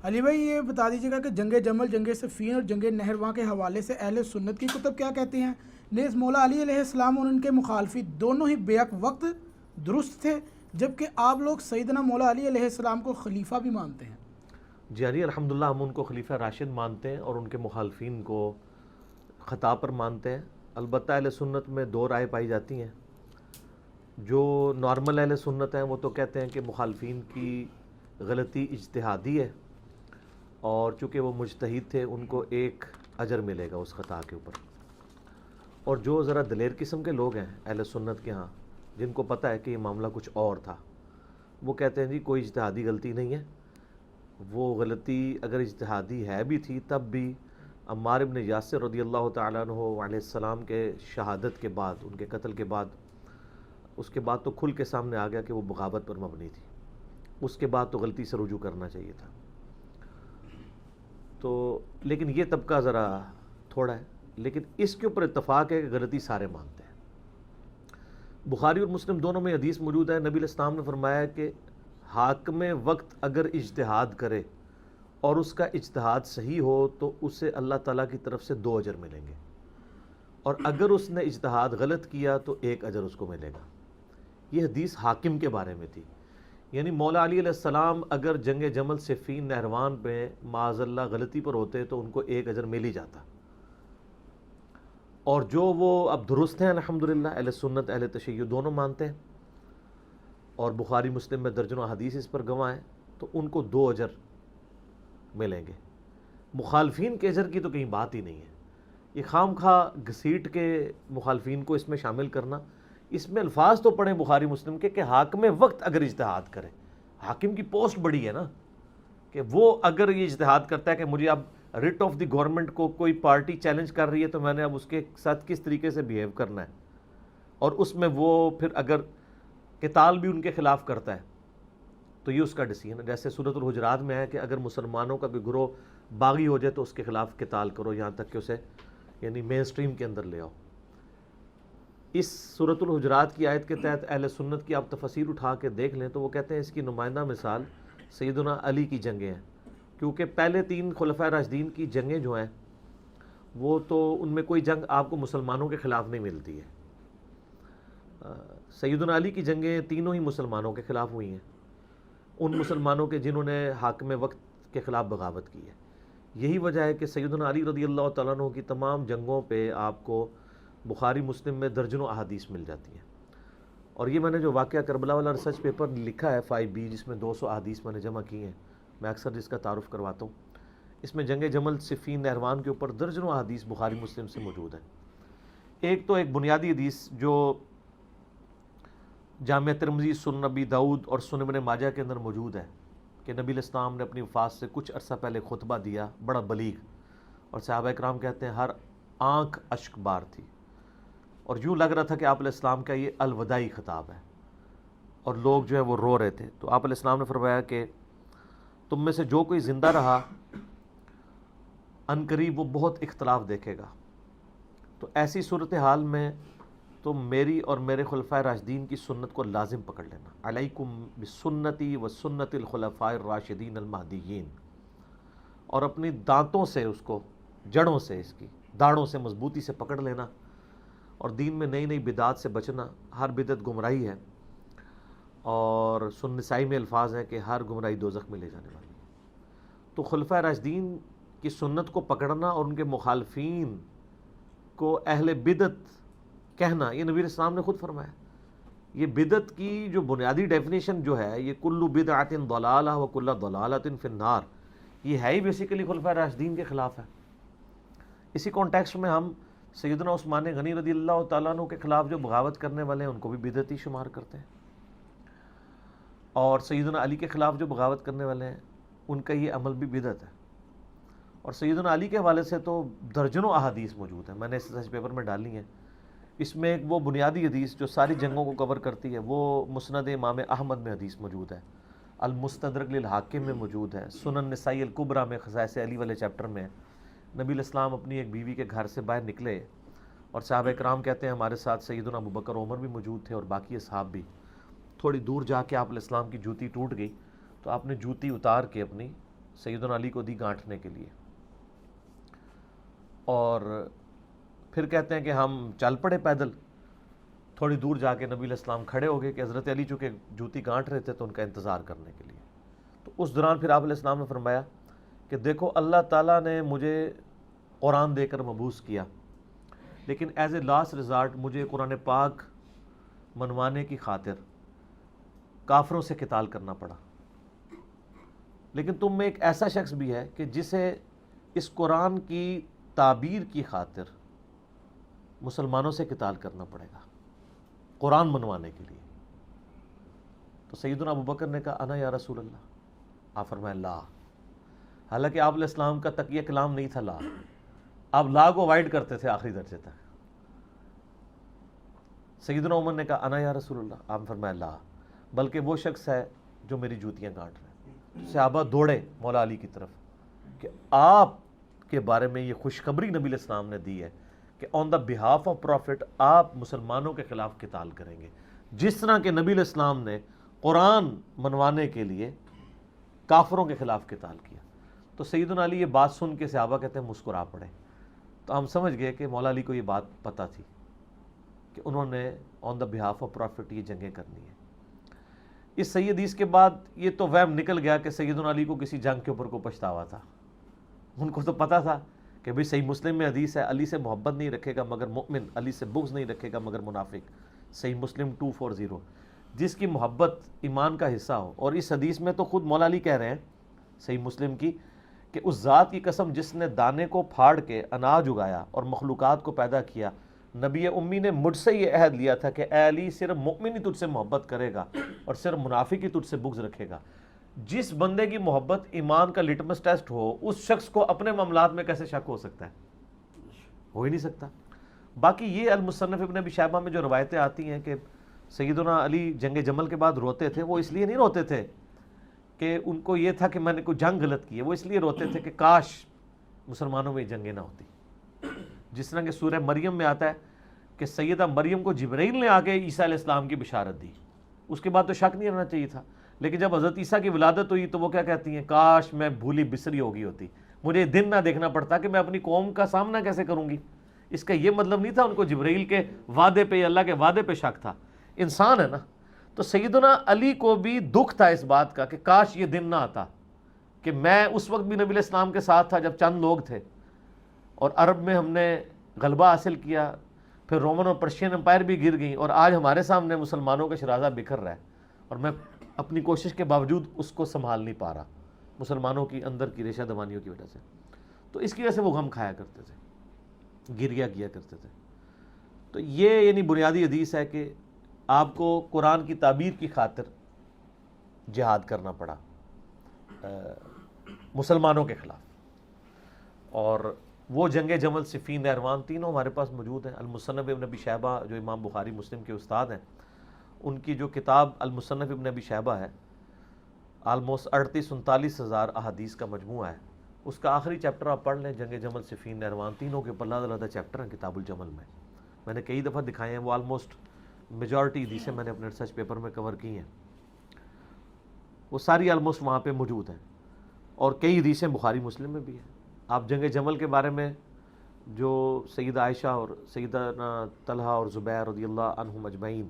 علی بھائی یہ بتا دیجیے گا کہ جنگ جمل، جنگ صفین اور جنگ نہرواں کے حوالے سے اہل سنت کی کتب کیا کہتے ہیں؟ نیز مولا علی علیہ السلام اور ان کے مخالفی دونوں ہی بیک وقت درست تھے، جبکہ آپ لوگ سیدنا مولا علی علیہ السلام کو خلیفہ بھی مانتے ہیں۔ جی علی الحمدللہ ہم ان کو خلیفہ راشد مانتے ہیں اور ان کے مخالفین کو خطا پر مانتے ہیں۔ البتہ اہل سنت میں دو رائے پائی جاتی ہیں۔ جو نارمل اہل سنت ہیں وہ تو کہتے ہیں کہ مخالفین کی غلطی اجتہادی ہے، اور چونکہ وہ مجتہد تھے ان کو ایک اجر ملے گا اس خطا کے اوپر۔ اور جو ذرا دلیر قسم کے لوگ ہیں اہل سنت کے ہاں، جن کو پتہ ہے کہ یہ معاملہ کچھ اور تھا، وہ کہتے ہیں جی کوئی اجتہادی غلطی نہیں ہے، وہ غلطی اگر اجتہادی ہے بھی تھی تب بھی عمار بن یاسر رضی اللہ تعالیٰ عنہ علیہ السلام کے شہادت کے بعد، ان کے قتل کے بعد، اس کے بعد تو کھل کے سامنے آ گیا کہ وہ بغاوت پر مبنی تھی، اس کے بعد تو غلطی سے رجوع کرنا چاہیے تھا۔ تو لیکن یہ طبقہ ذرا تھوڑا ہے، لیکن اس کے اوپر اتفاق ہے کہ غلطی سارے مانتے ہیں۔ بخاری اور مسلم دونوں میں حدیث موجود ہے، نبی علیہ السلام نے فرمایا کہ حاکم وقت اگر اجتہاد کرے اور اس کا اجتہاد صحیح ہو تو اسے اللہ تعالیٰ کی طرف سے 2 اجر ملیں گے، اور اگر اس نے اجتہاد غلط کیا تو 1 اجر اس کو ملے گا۔ یہ حدیث حاکم کے بارے میں تھی، یعنی مولا علی علیہ السلام اگر جنگ جمل صفین نہروان پہ معاذ اللہ غلطی پر ہوتے تو ان کو 1 اجر مل ہی جاتا، اور جو وہ اب درست ہیں الحمدللہ، اہل سنت اہل تشیع دونوں مانتے ہیں، اور بخاری مسلم میں درجنوں حدیث اس پر گواہ ہیں، تو ان کو 2 اجر ملیں گے۔ مخالفین کے اجر کی تو کہیں بات ہی نہیں ہے، یہ خام خواہ گھسیٹ کے مخالفین کو اس میں شامل کرنا۔ اس میں الفاظ تو پڑھیں بخاری مسلم کے کہ حاکم وقت اگر اجتہاد کرے، حاکم کی پوسٹ بڑی ہے نا، کہ وہ اگر یہ اجتہاد کرتا ہے کہ مجھے اب رٹ آف دی گورنمنٹ کو کوئی پارٹی چیلنج کر رہی ہے تو میں نے اب اس کے ساتھ کس طریقے سے بیہیو کرنا ہے، اور اس میں وہ پھر اگر قتال بھی ان کے خلاف کرتا ہے تو یہ اس کا ڈیسیژن ہے۔ جیسے سورۃ الحجرات میں ہے کہ اگر مسلمانوں کا کوئی گروہ باغی ہو جائے تو اس کے خلاف قتال کرو، یہاں تک کہ اسے یعنی مین سٹریم کے اندر لے آؤ۔ اس سورۃ الحجرات کی آیت کے تحت اہل سنت کی آپ تفسیر اٹھا کے دیکھ لیں تو وہ کہتے ہیں اس کی نمائندہ مثال سیدنا علی کی جنگیں ہیں، کیونکہ پہلے 3 خلفائے راشدین کی جنگیں جو ہیں وہ تو ان میں کوئی جنگ آپ کو مسلمانوں کے خلاف نہیں ملتی ہے۔ سیدنا علی کی جنگیں تینوں ہی مسلمانوں کے خلاف ہوئی ہیں، ان مسلمانوں کے جنہوں نے حاکم وقت کے خلاف بغاوت کی ہے۔ یہی وجہ ہے کہ سیدنا علی رضی اللہ تعالیٰ عنہ کی تمام جنگوں پہ آپ کو بخاری مسلم میں درجنوں احادیث مل جاتی ہیں۔ اور یہ میں نے جو واقعہ کربلا والا ریسرچ پیپر لکھا ہے 5B، جس میں 200 احادیث میں نے جمع کی ہیں، میں اکثر جس کا تعارف کرواتا ہوں، اس میں جنگ جمل صفین نہروان کے اوپر درجنوں احادیث بخاری مسلم سے موجود ہیں۔ ایک تو ایک بنیادی حدیث جو جامع ترمذی، سنن نبی داؤد اور سنن ابن ماجہ کے اندر موجود ہے کہ نبی علیہ السلام نے اپنی وفات سے کچھ عرصہ پہلے خطبہ دیا، بڑا بلیغ، اور صحابہ کرام کہتے ہیں ہر آنکھ اشک بار تھی، اور یوں لگ رہا تھا کہ آپ علیہ السلام کا یہ الوداعی خطاب ہے، اور لوگ جو ہے وہ رو رہے تھے۔ تو آپ علیہ السلام نے فرمایا کہ تم میں سے جو کوئی زندہ رہا عنقریب وہ بہت اختلاف دیکھے گا، تو ایسی صورتحال میں تم میری اور میرے خلفائے راشدین کی سنت کو لازم پکڑ لینا، علیکم بسنتی و سنت الخلفاء الراشدین المہدیین، اور اپنی دانتوں سے اس کو، جڑوں سے، اس کی داڑھوں سے مضبوطی سے پکڑ لینا، اور دین میں نئی نئی بدعات سے بچنا، ہر بدعت گمراہی ہے، اور سنن نسائی میں الفاظ ہیں کہ ہر گمراہی دوزخ میں لے جانے والی ہے۔ تو خلفائے راشدین کی سنت کو پکڑنا اور ان کے مخالفین کو اہل بدعت کہنا، یہ نبی علیہ السلام نے خود فرمایا۔ یہ بدعت کی جو بنیادی ڈیفینیشن جو ہے، یہ کل بدعۃ ضلالہ و کل ضلالۃ فی النار، یہ ہے ہی بیسیکلی خلفائے راشدین کے خلاف ہے۔ اسی کانٹیکسٹ میں ہم سیدنا عثمان غنی رضی اللہ تعالیٰ عنہ کے خلاف جو بغاوت کرنے والے ہیں ان کو بھی بدعتی شمار کرتے ہیں، اور سیدنا علی کے خلاف جو بغاوت کرنے والے ہیں ان کا یہ عمل بھی بدعت ہے۔ اور سیدنا علی کے حوالے سے تو درجنوں احادیث موجود ہیں، میں نے اس ریسرچ پیپر میں ڈالی ہیں۔ اس میں ایک وہ بنیادی حدیث جو ساری جنگوں کو کور کرتی ہے، وہ مسند امام احمد میں حدیث موجود ہے، المستدرک للحاکم میں موجود ہے، سنن نسائی الکبریٰ میں خصائص علی والے چیپٹر میں ہے۔ نبی علیہ السلام اپنی ایک بیوی کے گھر سے باہر نکلے، اور صحابہ کرام کہتے ہیں ہمارے ساتھ سیدنا ابوبکر عمر بھی موجود تھے اور باقی اصحاب بھی۔ تھوڑی دور جا کے آپ علیہ السلام کی جوتی ٹوٹ گئی، تو آپ نے جوتی اتار کے اپنی سیدنا علی کو دی گانٹھنے کے لیے، اور پھر کہتے ہیں کہ ہم چل پڑے پیدل، تھوڑی دور جا کے نبی علیہ السلام کھڑے ہو گئے کہ حضرت علی چونکہ جوتی گانٹ رہے تھے تو ان کا انتظار کرنے کے لیے۔ تو اس دوران پھر آپ علیہ السلام نے فرمایا کہ دیکھو اللہ تعالیٰ نے مجھے قرآن دے کر مبعوث کیا، لیکن ایز اے لاسٹ ریزارٹ مجھے قرآن پاک منوانے کی خاطر کافروں سے قتال کرنا پڑا، لیکن تم میں ایک ایسا شخص بھی ہے کہ جسے اس قرآن کی تعبیر کی خاطر مسلمانوں سے قتال کرنا پڑے گا قرآن منوانے کے لیے۔ تو سیدنا ابوبکر نے کہا انا یا رسول اللہ، آپ فرمائے لا، حالانکہ آپ علیہ السلام کا تقیہ کلام نہیں تھا لا، آپ لا کو اوائڈ کرتے تھے آخری درجے تک۔ سیدنا عمر نے کہا انا یا رسول اللہ، آپ فرمایا لا، بلکہ وہ شخص ہے جو میری جوتیاں کاٹ رہے ہیں۔ صحابہ دوڑے مولا علی کی طرف کہ آپ کے بارے میں یہ خوشخبری نبی علیہ السلام نے دی ہے کہ آن دا بہاف آف پروفٹ آپ مسلمانوں کے خلاف قتال کریں گے، جس طرح کہ نبی علیہ السلام نے قرآن منوانے کے لیے کافروں کے خلاف قتال کیا۔ تو سیدنا علی یہ بات سن کے صحابہ کہتے ہیں مسکرا پڑے۔ تو ہم سمجھ گئے کہ مولا علی کو یہ بات پتہ تھی کہ انہوں نے آن دا بہاف آف پروفٹ یہ جنگیں کرنی ہیں۔ اس صحیح حدیث کے بعد یہ تو وہم نکل گیا کہ سیدنا علی کو کسی جنگ کے اوپر کو پچھتاوا تھا، ان کو تو پتہ تھا کہ بھئی صحیح مسلم میں حدیث ہے علی سے محبت نہیں رکھے گا مگر مؤمن، علی سے بغض نہیں رکھے گا مگر منافق، صحیح مسلم 240۔ جس کی محبت ایمان کا حصہ ہو، اور اس حدیث میں تو خود مولا علی کہہ رہے ہیں صحیح مسلم کی کہ اس ذات کی قسم جس نے دانے کو پھاڑ کے اناج اگایا اور مخلوقات کو پیدا کیا، نبی امی نے مجھ سے یہ عہد لیا تھا کہ اے علی صرف مؤمن ہی تجھ سے محبت کرے گا اور صرف منافق ہی تجھ سے بغض رکھے گا۔ جس بندے کی محبت ایمان کا لٹمس ٹیسٹ ہو، اس شخص کو اپنے معاملات میں کیسے شک ہو سکتا ہے؟ ہو ہی نہیں سکتا۔ باقی یہ المصنف ابن ابی شیبہ میں جو روایتیں آتی ہیں کہ سیدنا علی جنگ جمل کے بعد روتے تھے، وہ اس لیے نہیں روتے تھے کہ ان کو یہ تھا کہ میں نے کوئی جنگ غلط کی ہے، وہ اس لیے روتے تھے کہ کاش مسلمانوں میں یہ جنگیں نہ ہوتی۔ جس طرح کہ سورہ مریم میں آتا ہے کہ سیدہ مریم کو جبرائیل نے آ کے عیسیٰ علیہ السلام کی بشارت دی، اس کے بعد تو شک نہیں رہنا چاہیے تھا، لیکن جب حضرت عیسیٰ کی ولادت ہوئی تو وہ کیا کہتی ہیں، کاش میں بھولی بسری ہو گئی ہوتی، مجھے دن نہ دیکھنا پڑتا کہ میں اپنی قوم کا سامنا کیسے کروں گی۔ اس کا یہ مطلب نہیں تھا ان کو جبرائیل کے وعدے پہ، اللہ کے وعدے پہ شک تھا، انسان ہے نا۔ تو سیدنا علی کو بھی دکھ تھا اس بات کا کہ کاش یہ دن نہ آتا کہ میں اس وقت بھی نبی علیہ السلام کے ساتھ تھا جب چند لوگ تھے، اور عرب میں ہم نے غلبہ حاصل کیا، پھر رومن اور پرشین امپائر بھی گر گئیں، اور آج ہمارے سامنے مسلمانوں کا شرازہ بکھر رہا ہے، اور میں اپنی کوشش کے باوجود اس کو سنبھال نہیں پا رہا مسلمانوں کی اندر کی ریشہ دمانیوں کی وجہ سے۔ تو اس کی وجہ سے وہ غم کھایا کرتے تھے، گریا کیا کرتے تھے۔ تو یہ یعنی بنیادی حدیث ہے کہ آپ کو قرآن کی تعبیر کی خاطر جہاد کرنا پڑا مسلمانوں کے خلاف، اور وہ جنگ جمل، صفین، نہروان، تینوں ہمارے پاس موجود ہیں۔ المصنف ابن ابی شیبہ جو امام بخاری مسلم کے استاد ہیں، ان کی جو کتاب المصنف ابن ابی شیبہ ہے، آلموسٹ 38-39 ہزار احادیث کا مجموعہ ہے۔ اس کا آخری چیپٹر آپ پڑھ لیں، جنگ جمل، صفین، نہروان، تینوں کے اوپر علیحدہ چیپٹر ہیں کتاب الجمل میں، میں نے کئی دفعہ دکھائے ہیں، وہ آلموسٹ میجورٹی حدیثیں میں نے اپنے ریسرچ پیپر میں کور کی ہیں، وہ ساری آلموسٹ وہاں پہ موجود ہیں، اور کئی حدیثیں بخاری مسلم میں بھی ہیں۔ آپ جنگ جمل کے بارے میں جو سیدہ عائشہ اور سیدنا طلحہ اور زبیر رضی اللہ عنہم اجمعین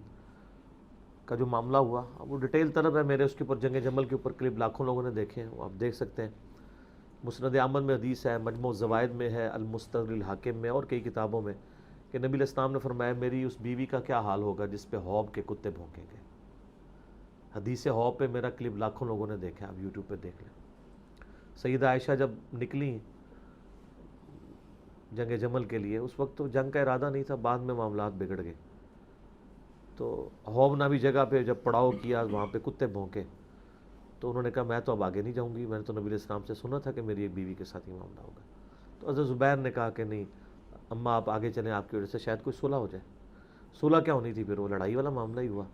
کا جو معاملہ ہوا، وہ ڈیٹیل طلب ہے میرے، اس کے اوپر جنگ جمل کے اوپر کلپ لاکھوں لوگوں نے دیکھے ہیں، وہ آپ دیکھ سکتے ہیں۔ مسند احمد میں حدیث ہے، مجموع الزوائد میں ہے، المستدرک الحاکم میں، اور کئی کتابوں میں، کہ نبی علیہ السلام نے فرمایا میری اس بیوی کا کیا حال ہوگا جس پہ حوض کے کتے بھونکیں گے۔ حدیث حوض پہ میرا کلپ لاکھوں لوگوں نے دیکھا، آپ یوٹیوب پہ دیکھ لیں۔ سیدہ عائشہ جب نکلی جنگ جمل کے لیے، اس وقت تو جنگ کا ارادہ نہیں تھا، بعد میں معاملات بگڑ گئے، تو حوض نامی جگہ پہ جب پڑاؤ کیا، وہاں پہ کتے بھونکے، تو انہوں نے کہا میں تو اب آگے نہیں جاؤں گی، میں نے تو نبی علیہ السلام سے سنا تھا کہ میری ایک بیوی کے ساتھ ہی معاملہ ہوگا۔ تو حضرت زبیر نے کہا کہ نہیں اماں آپ آگے چلیں، آپ کی وجہ سے شاید کوئی صلح ہو جائے۔ صلح کیا ہونی تھی، پھر وہ لڑائی والا معاملہ ہی ہوا۔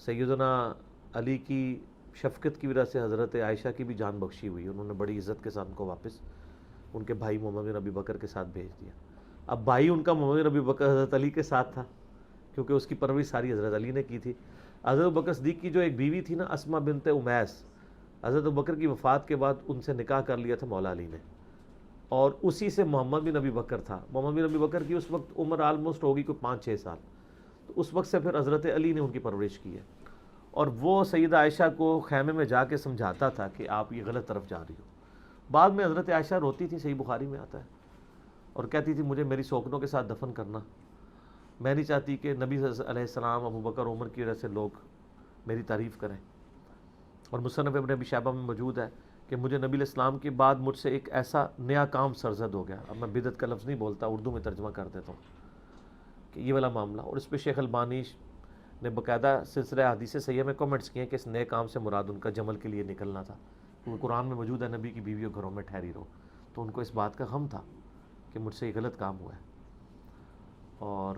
سیدنا علی کی شفقت کی وجہ سے حضرت عائشہ کی بھی جان بخشی ہوئی، انہوں نے بڑی عزت کے ساتھ ان کو واپس ان کے بھائی محمد بن ابی بکر کے ساتھ بھیج دیا۔ اب بھائی ان کا محمد بن ابی بکر حضرت علی کے ساتھ تھا، کیونکہ اس کی پرورش ساری حضرت علی نے کی تھی۔ حضرت بکر صدیق کی جو ایک بیوی تھی نا، اسما بنت امیس، حضرت ابوبکر کی وفات کے بعد ان سے نکاح کر لیا تھا مولا علی نے، اور اسی سے محمد بن ابی بکر تھا. محمد بن ابی بکر کی اس وقت عمر آلموسٹ ہوگی کوئی 5-6 سال. تو اس وقت سے پھر حضرت علی نے ان کی پرورش کی ہے، اور وہ سیدہ عائشہ کو خیمے میں جا کے سمجھاتا تھا کہ آپ یہ غلط طرف جا رہی ہو. بعد میں حضرت عائشہ روتی تھی، صحیح بخاری میں آتا ہے، اور کہتی تھی مجھے میری سوکنوں کے ساتھ دفن کرنا، میں نہیں چاہتی کہ نبی علیہ السلام، ابو بکر، عمر کی وجہ سے لوگ میری تعریف کریں. اور مصنف ابن ابی شیبہ میں موجود ہے کہ مجھے نبی علیہ السلام کے بعد مجھ سے ایک ایسا نیا کام سرزد ہو گیا. اب میں بدعت کا لفظ نہیں بولتا، اردو میں ترجمہ کر دیتا ہوں کہ یہ والا معاملہ. اور اس پہ شیخ البانی نے باقاعدہ سلسلہ حدیث صحیحہ میں کمنٹس کیے کہ اس نئے کام سے مراد ان کا جمل کے لیے نکلنا تھا، کیونکہ قرآن میں موجود ہے نبی کی بیویوں گھروں میں ٹھہری رہو. تو ان کو اس بات کا غم تھا کہ مجھ سے یہ غلط کام ہوا ہے. اور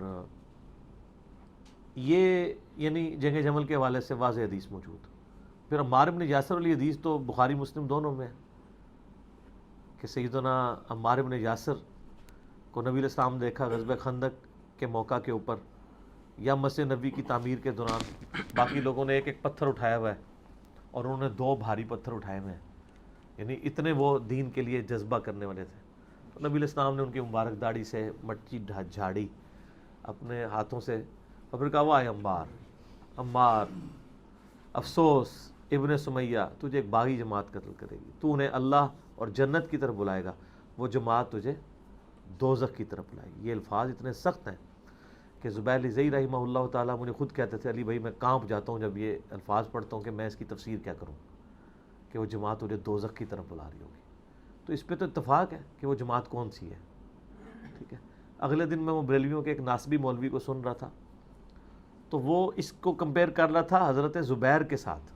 یہ یعنی جنگ جمل کے حوالے سے واضح حدیث موجود. پھر عمار بن یاسر والی حدیث تو بخاری مسلم دونوں میں ہے کہ سیدنا عمار بن یاسر کو نبی علیہ السلام دیکھا غزوہ خندق کے موقع کے اوپر یا مسجد نبی کی تعمیر کے دوران. باقی لوگوں نے ایک ایک پتھر اٹھایا ہوا ہے اور انہوں نے 2 بھاری پتھر اٹھائے ہوئے ہیں، یعنی اتنے وہ دین کے لیے جذبہ کرنے والے تھے. تو نبی علیہ السلام نے ان کی مبارک داڑھی سے مٹی جھاڑی اپنے ہاتھوں سے، اور پھر کہا واہ عمار، عمار افسوس ابن سمیہ، تجھے ایک باغی جماعت قتل کرے گی، تو انہیں اللہ اور جنت کی طرف بلائے گا، وہ جماعت تجھے دوزخ کی طرف بلائے گی. یہ الفاظ اتنے سخت ہیں کہ زبیر لزئی رحمہ اللہ تعالیٰ مجھے خود کہتے تھے علی بھائی میں کانپ جاتا ہوں جب یہ الفاظ پڑھتا ہوں کہ میں اس کی تفسیر کیا کروں کہ وہ جماعت تجھے دوزخ کی طرف بلا رہی ہوگی. تو اس پہ تو اتفاق ہے کہ وہ جماعت کون سی ہے. ٹھیک ہے. اگلے دن میں وہ بریلویوں کے ایک ناسبی مولوی کو سن رہا تھا، تو وہ اس کو کمپیئر کر رہا تھا حضرت زبیر کے ساتھ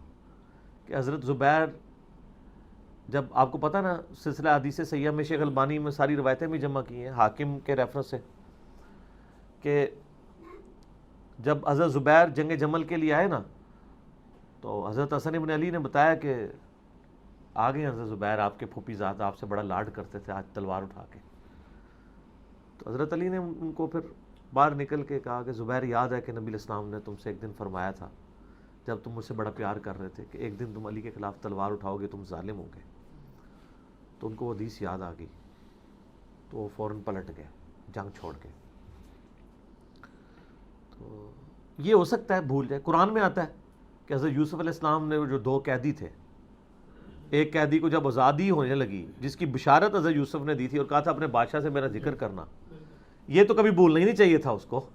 کہ حضرت زبیر، جب آپ کو پتہ نا سلسلہ حدیث صحیحہ میں شیخ البانی میں ساری روایتیں بھی جمع کی ہیں حاکم کے ریفرنس سے، کہ جب حضرت زبیر جنگ جمل کے لیے آئے نا تو حضرت حسن ابن علی نے بتایا کہ آگے حضرت زبیر آپ کے پھوپھی زاد آپ سے بڑا لاڈ کرتے تھے آج تلوار اٹھا کے. تو حضرت علی نے ان کو پھر باہر نکل کے کہا کہ زبیر یاد ہے کہ نبی علیہ السلام نے تم سے ایک دن فرمایا تھا جب تم مجھ سے بڑا پیار کر رہے تھے کہ ایک دن تم علی کے خلاف تلوار اٹھاؤ گے تم ظالم ہو گے. تو ان کو وہ حدیث یاد آ گئی تو وہ فوراً پلٹ گئے جنگ چھوڑ کے. تو یہ ہو سکتا ہے بھول جائے. قرآن میں آتا ہے کہ حضرت یوسف علیہ السلام نے جو 2 قیدی تھے، ایک قیدی کو جب آزادی ہونے لگی جس کی بشارت حضرت یوسف نے دی تھی اور کہا تھا اپنے بادشاہ سے میرا ذکر کرنا، یہ تو کبھی بھولنا ہی نہیں چاہیے تھا اس کو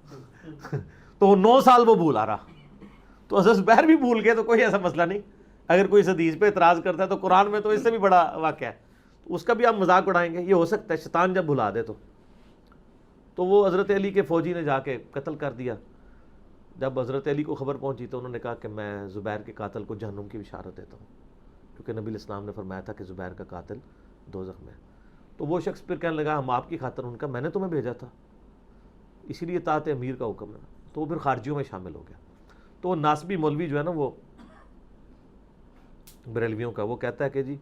تو 9 سال وہ بھول آ رہا. تو حضرت زبیر بھی بھول گئے تو کوئی ایسا مسئلہ نہیں. اگر کوئی اس حدیث پہ اعتراض کرتا ہے تو قرآن میں تو اس سے بھی بڑا واقعہ ہے، تو اس کا بھی آپ مذاق اڑائیں گے. یہ ہو سکتا ہے شیطان جب بھلا دے تو وہ حضرت علی کے فوجی نے جا کے قتل کر دیا. جب حضرت علی کو خبر پہنچی تو انہوں نے کہا کہ میں زبیر کے قاتل کو جہنم کی بشارت دیتا ہوں، کیونکہ نبی علیہ السلام نے فرمایا تھا کہ زبیر کا قاتل دوزخ میں ہے. تو وہ شخص پھر کہنے لگا ہم آپ کی خاطر، ان کا میں نے تمہیں بھیجا تھا اسی لیے اطاعت امیر کا حکم ہے. تو وہ پھر خارجیوں میں شامل ہو گیا. تو ناسبی مولوی جو ہے نا وہ بریلویوں کا، وہ کہتا ہے کہ جی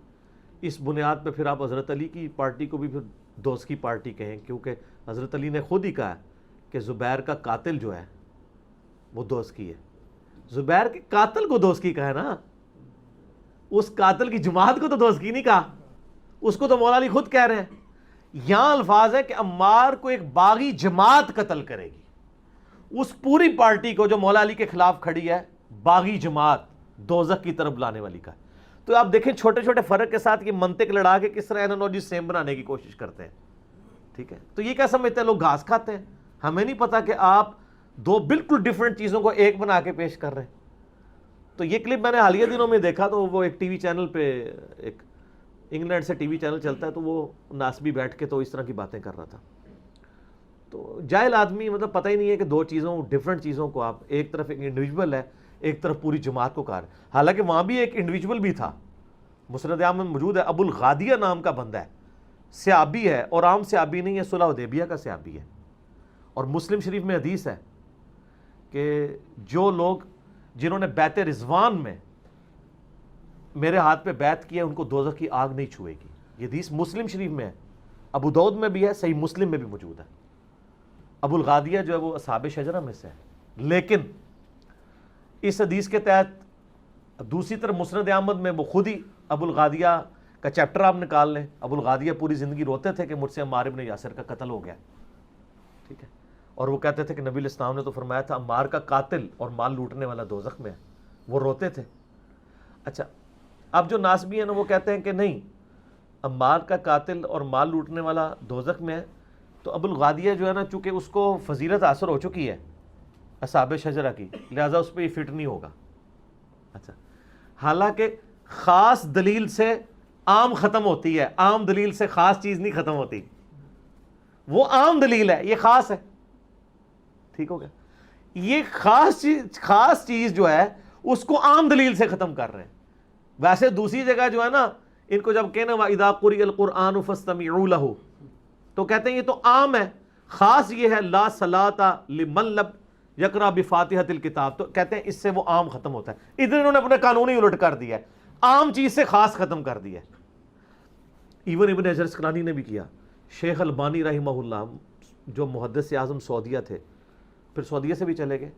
اس بنیاد پہ پھر آپ حضرت علی کی پارٹی کو بھی پھر دوست کی پارٹی کہیں، کیونکہ حضرت علی نے خود ہی کہا ہے کہ زبیر کا قاتل جو ہے وہ دوست کی ہے. زبیر کے قاتل کو دوست کی کہا ہے نا، اس قاتل کی جماعت کو تو دوست کی نہیں کہا. اس کو تو مولا علی خود کہہ رہے ہیں. یہاں الفاظ ہے کہ عمار کو ایک باغی جماعت قتل کرے گی. اس پوری پارٹی کو جو مولا علی کے خلاف کھڑی ہے باغی جماعت دوزخ کی طرف لانے والی کا. تو آپ دیکھیں چھوٹے چھوٹے فرق کے ساتھ یہ منطق لڑا کے کس طرح اینالوجی سیم بنانے کی کوشش کرتے ہیں. ٹھیک ہے. تو یہ کیا سمجھتے ہیں لوگ گھاس کھاتے ہیں؟ ہمیں نہیں پتا کہ آپ 2 بالکل ڈیفرنٹ چیزوں کو ایک بنا کے پیش کر رہے ہیں. تو یہ کلپ میں نے حالیہ دنوں میں دیکھا تو وہ ایک ٹی وی چینل پہ، ایک انگلینڈ سے ٹی وی چینل چلتا ہے، تو وہ ناسبی بیٹھ کے تو اس طرح کی باتیں کر رہا تھا. تو جاہل آدمی مطلب پتہ ہی نہیں ہے کہ 2 چیزوں ڈیفرنٹ چیزوں کو آپ ایک طرف ایک انڈیویجول ہے ایک طرف پوری جماعت کو کہا رہے. حالانکہ وہاں بھی ایک انڈیویجول بھی تھا، مسند احمد میں موجود ہے، ابو الغادیہ نام کا بندہ ہے، صحابی ہے، اور عام صحابی نہیں ہے، صلح حدیبیہ کا صحابی ہے. اور مسلم شریف میں حدیث ہے کہ جو لوگ جنہوں نے بیعت رضوان میں میرے ہاتھ پہ بیعت کیا ان کو دوزخ کی آگ نہیں چھوئے گی. یہ حدیث مسلم شریف میں ہے، ابو داؤد میں بھی ہے، صحیح مسلم میں بھی موجود ہے. ابو الغادیہ جو ہے وہ اصحاب شجرہ میں سے ہے. لیکن اس حدیث کے تحت دوسری طرف مسند احمد میں وہ خود ہی ابو الغادیہ کا چیپٹر آپ نکال لیں، ابو الغادیہ پوری زندگی روتے تھے کہ مجھ سے عمار ابن یاسر کا قتل ہو گیا، ٹھیک ہے، اور وہ کہتے تھے کہ نبی علیہ السلام نے تو فرمایا تھا عمار کا قاتل اور مال لوٹنے والا دوزخ میں ہے، وہ روتے تھے۔ اچھا اب جو ناسبی ہیں نا وہ کہتے ہیں کہ نہیں، عمار کا قاتل اور مال لوٹنے والا دوزخ میں ہے، تو ابو الغادیہ جو ہے نا چونکہ اس کو فضیلت حاصل ہو چکی ہے اصحاب شجرہ کی، لہذا اس پہ یہ فٹ نہیں ہوگا۔ اچھا حالانکہ خاص دلیل سے عام ختم ہوتی ہے، عام دلیل سے خاص چیز نہیں ختم ہوتی، وہ عام دلیل ہے، یہ خاص ہے، ٹھیک ہو گیا، یہ خاص چیز جو ہے اس کو عام دلیل سے ختم کر رہے ہیں۔ ویسے دوسری جگہ جو ہے نا ان کو جب کہنا وَإِذَا قُرِئَ الْقُرْآنُ فَاسْتَمِعُوا لَهُ، تو کہتے ہیں یہ تو عام ہے، خاص یہ ہے لا صلاۃ لمن لم یقرأ بفاتحۃ الکتاب، تو کہتے ہیں اس سے وہ عام ختم ہوتا ہے۔ ادھر انہوں نے اپنے قانون ہی الٹ کر دیا ہے، عام چیز سے خاص ختم کر دیا ہے۔ ایون ابن حجر اسقلانی نے بھی کیا، شیخ البانی رحمہ اللہ جو محدث اعظم سعودیہ تھے، پھر سعودیہ سے بھی چلے گئے۔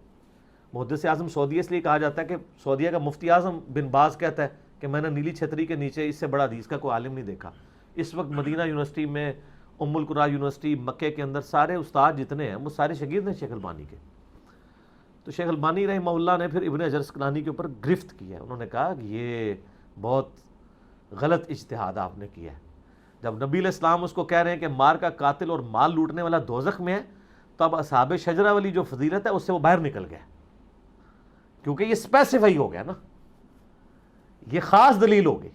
محدث اعظم سعودیہ اس لیے کہا جاتا ہے کہ سعودیہ کا مفتی اعظم بن باز کہتا ہے کہ میں نے نیلی چھتری کے نیچے اس سے بڑا حدیث کا کوئی عالم نہیں دیکھا۔ اس وقت مدینہ یونیورسٹی میں، ام القریٰ یونیورسٹی مکے کے اندر سارے استاد جتنے ہیں وہ سارے شاگرد ہیں شیخ البانی کے۔ تو شیخ البانی رحمہ اللہ نے پھر ابن حجر اسقلانی کے اوپر گرفت کیا ہے، انہوں نے کہا کہ یہ بہت غلط اجتہاد آپ نے کیا ہے۔ جب نبی علیہ السلام اس کو کہہ رہے ہیں کہ مار کا قاتل اور مال لوٹنے والا دوزخ میں ہے، تو اب اصحاب شجرہ والی جو فضیلت ہے اس سے وہ باہر نکل گیا، کیونکہ یہ اسپیسیفائی ہو گیا نا، یہ خاص دلیل ہو گئی۔